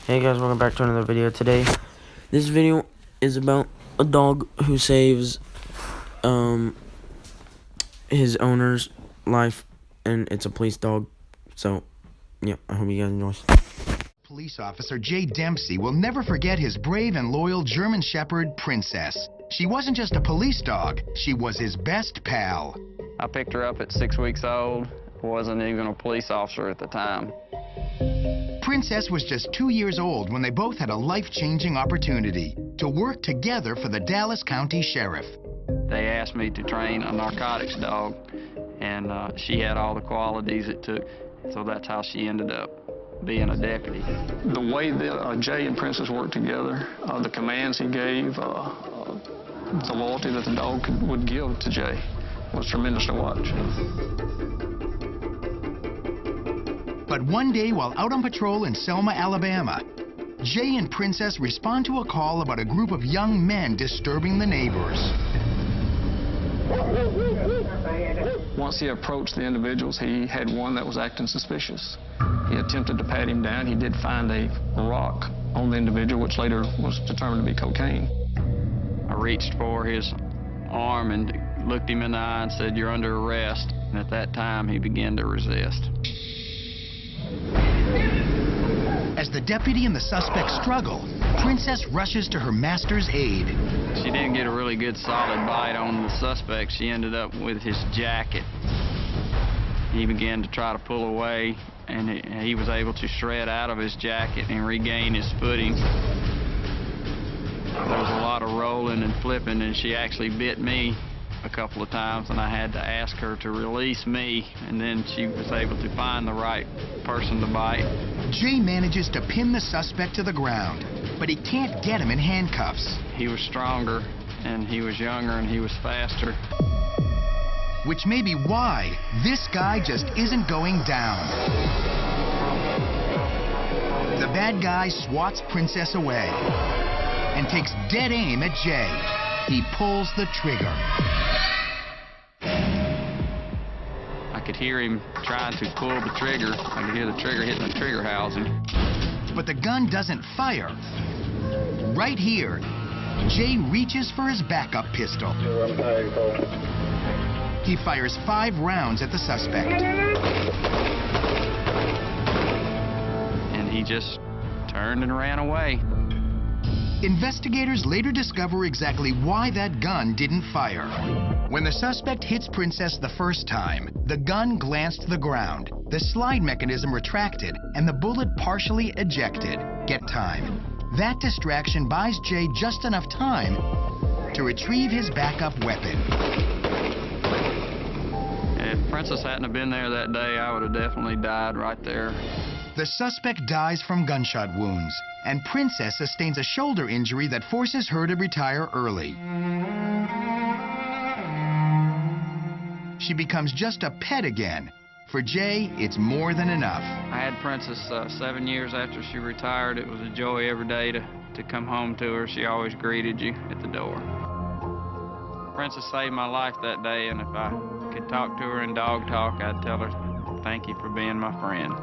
Hey guys, welcome back to another video. Today, this video is about a dog who saves his owner's life, and it's a police dog. So, yeah, I hope you guys enjoy. Police officer Jay Dempsey will never forget his brave and loyal German Shepherd, Princess. She wasn't just a police dog, she was his best pal. I picked her up at 6 weeks old. Wasn't even a police officer at the time. Princess was just 2 years old when they both had a life-changing opportunity to work together for the Dallas County Sheriff. They asked me to train a narcotics dog, and she had all the qualities it took, so that's how she ended up being a deputy. The way that Jay and Princess worked together, the commands he gave, the loyalty that the dog would give to Jay was tremendous to watch. But one day while out on patrol in Selma, Alabama, Jay and Princess respond to a call about a group of young men disturbing the neighbors. Once he approached the individuals, he had one that was acting suspicious. He attempted to pat him down. He did find a rock on the individual, which later was determined to be cocaine. I reached for his arm and looked him in the eye and said, "You're under arrest." And at that time, he began to resist. As the deputy and the suspect struggle, Princess rushes to her master's aid. She didn't get a really good solid bite on the suspect. She ended up with his jacket. He began to try to pull away, and he was able to shred out of his jacket and regain his footing. There was a lot of rolling and flipping, and she actually bit me a couple of times, and I had to ask her to release me, and then she was able to find the right person to bite. Jay manages to pin the suspect to the ground, but he can't get him in handcuffs. He was stronger, and he was younger, and he was faster. Which may be why this guy just isn't going down. The bad guy swats Princess away and takes dead aim at Jay. He pulls the trigger. I could hear him trying to pull the trigger. I could hear the trigger hitting the trigger housing. But the gun doesn't fire. Right here, Jay reaches for his backup pistol. He fires 5 rounds at the suspect. And he just turned and ran away. Investigators later discover exactly why that gun didn't fire. When the suspect hits Princess the first time, the gun glanced to the ground, the slide mechanism retracted, and the bullet partially ejected. Get time. That distraction buys Jay just enough time to retrieve his backup weapon. If Princess hadn't have been there that day, I would have definitely died right there. The suspect dies from gunshot wounds, and Princess sustains a shoulder injury that forces her to retire early. She becomes just a pet again. For Jay, it's more than enough. I had Princess 7 years after she retired. It was a joy every day to come home to her. She always greeted you at the door. Princess saved my life that day, and if I could talk to her in dog talk, I'd tell her, "Thank you for being my friend."